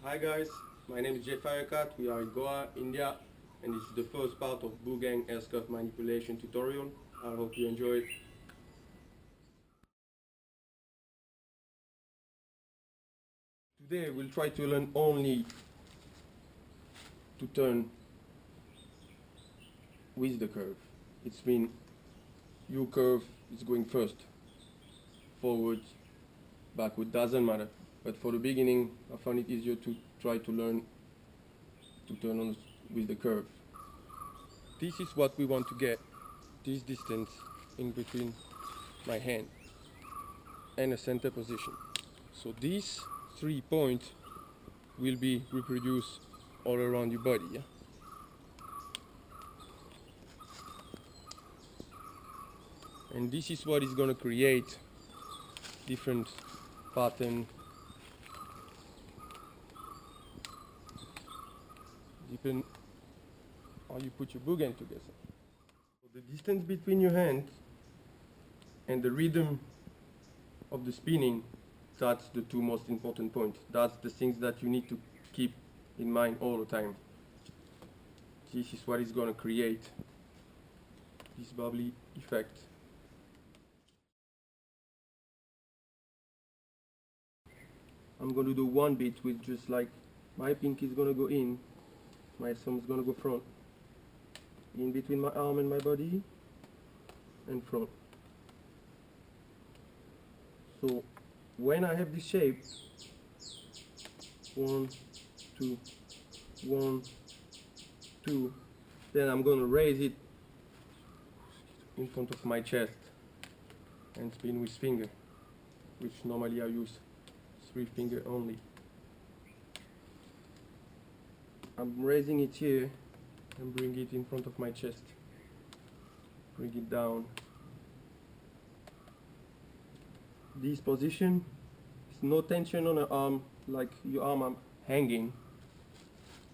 Hi guys, my name is JAY FIRECAT. We are in Goa, India, and this is the first part of Buugeng aircraft manipulation tutorial. I hope you enjoy it. Today we'll try to learn only to turn with the curve. It's mean your curve is going first, forward, backward, doesn't matter. But for the beginning, I found it easier to try to learn to turn on with the curve. This is what we want to get, this distance in between my hand and a center position. So these 3 points will be reproduced all around your body. Yeah? And this is what is going to create different pattern, depend how you put your Buugeng together. So the distance between your hands and the rhythm of the spinning, that's the two most important points. That's the things that you need to keep in mind all the time. This is what is going to create this bubbly effect. I'm going to do one beat with just like my pinky is going to go in, my thumb is going to go front, in between my arm and my body, and front. So when I have this shape, 1, 2, 1, 2, then I'm going to raise it in front of my chest and spin with finger, which normally I use 3 finger only. I'm raising it here and bring it in front of my chest. Bring it down. This position is no tension on the arm, like your arm are hanging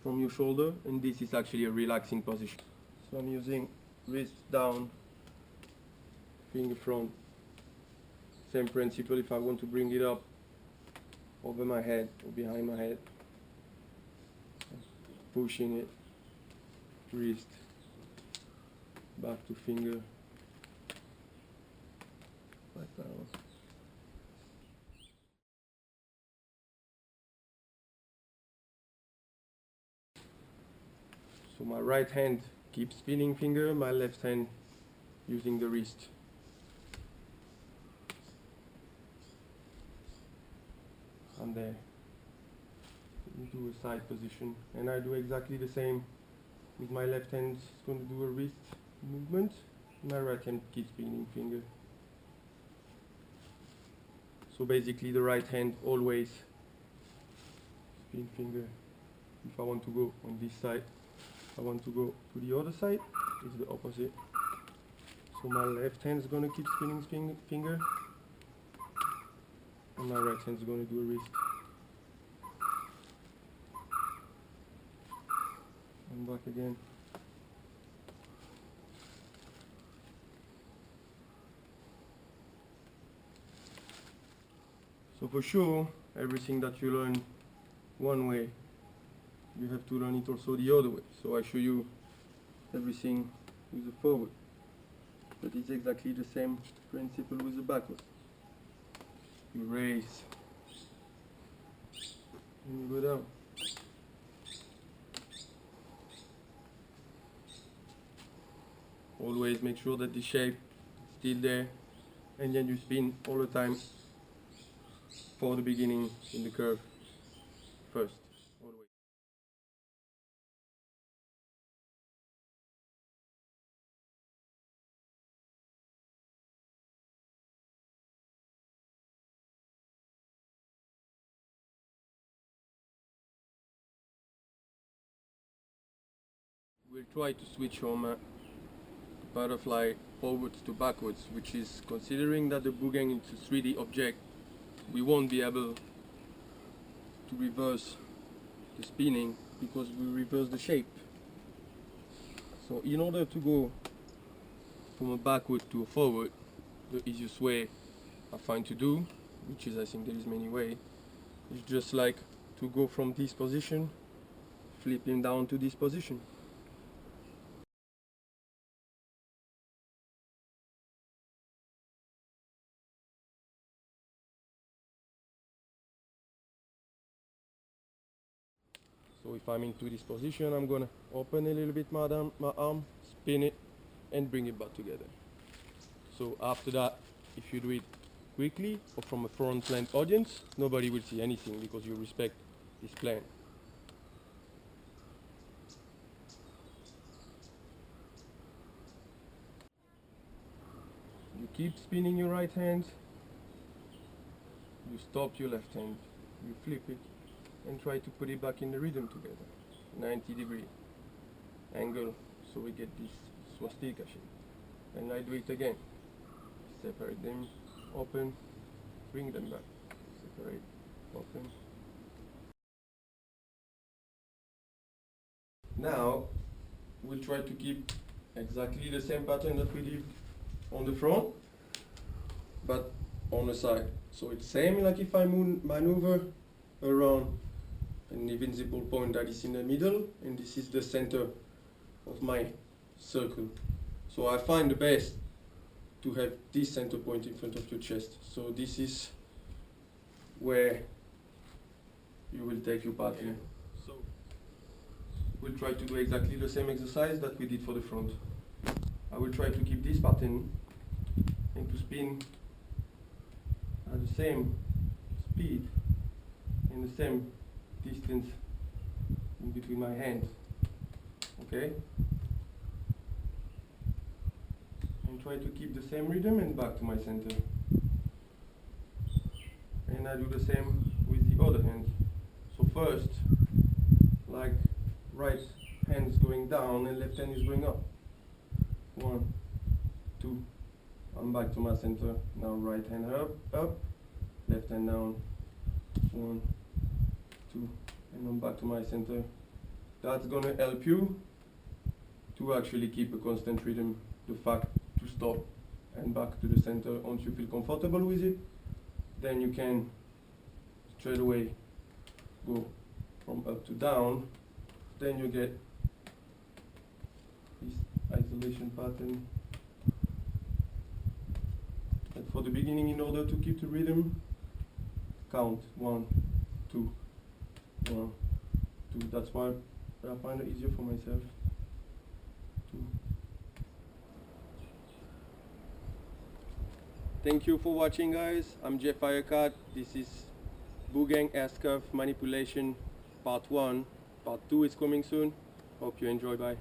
from your shoulder, and this is actually a relaxing position. So I'm using wrist down, finger front. Same principle if I want to bring it up over my head or behind my head. Pushing it, wrist, back to finger, back down. So my right hand keeps spinning finger, my left hand using the wrist. I'm there. Do a side position, and I do exactly the same with my left hand. It's going to do a wrist movement, my right hand keeps spinning finger. So basically the right hand always spin finger. If I want to go on this side, I want to go to the other side, it's the opposite. So my left hand is going to keep spinning finger, and my right hand is going to do a wrist. And back again. So for sure, everything that you learn one way, you have to learn it also the other way. So I show you everything with the forward, but it's exactly the same principle with the backward. You raise and you go down. Always make sure that the shape is still there, and then you spin all the time for the beginning in the curve first. Always. We'll try to switch from butterfly forwards to backwards, which is considering that the Buugeng is a 3D object, we won't be able to reverse the spinning because we reverse the shape. So in order to go from a backward to a forward, the easiest way I find to do, which is I think there is many ways, is just like to go from this position, flip him down to this position. So if I'm into this position, I'm gonna open a little bit my arm, spin it, and bring it back together. So after that, if you do it quickly or from a front plane audience, nobody will see anything because you respect this plane. You keep spinning your right hand, you stop your left hand, you flip it, and try to put it back in the rhythm together. 90-degree angle, so we get this swastika shape. And I do it again. Separate them, open, bring them back. Separate, open. Now, we'll try to keep exactly the same pattern that we did on the front, but on the side. So it's same like if I maneuver around an invincible point that is in the middle, and this is the center of my circle. So I find the best to have this center point in front of your chest. So this is where you will take your pattern. So we'll try to do exactly the same exercise that we did for the front. I will try to keep this pattern and to spin at the same speed and the same distance in between my hands. Okay? And try to keep the same rhythm and back to my center. And I do the same with the other hand. So first, like right hand is going down and left hand is going up. 1, 2, I'm back to my center. Now right hand up, left hand down. 1, 2, and I'm back to my center. That's gonna help you to actually keep a constant rhythm. The fact to stop and back to the center once you feel comfortable with it, then you can straight away go from up to down. Then you get this isolation pattern. And for the beginning, in order to keep the rhythm, count 1, 2, 1, 2. That's why I find it easier for myself. 2. Thank you for watching, guys. I'm JAY FIRECAT. This is Buugeng S-curve manipulation part 1. Part 2 is coming soon. Hope you enjoy. Bye.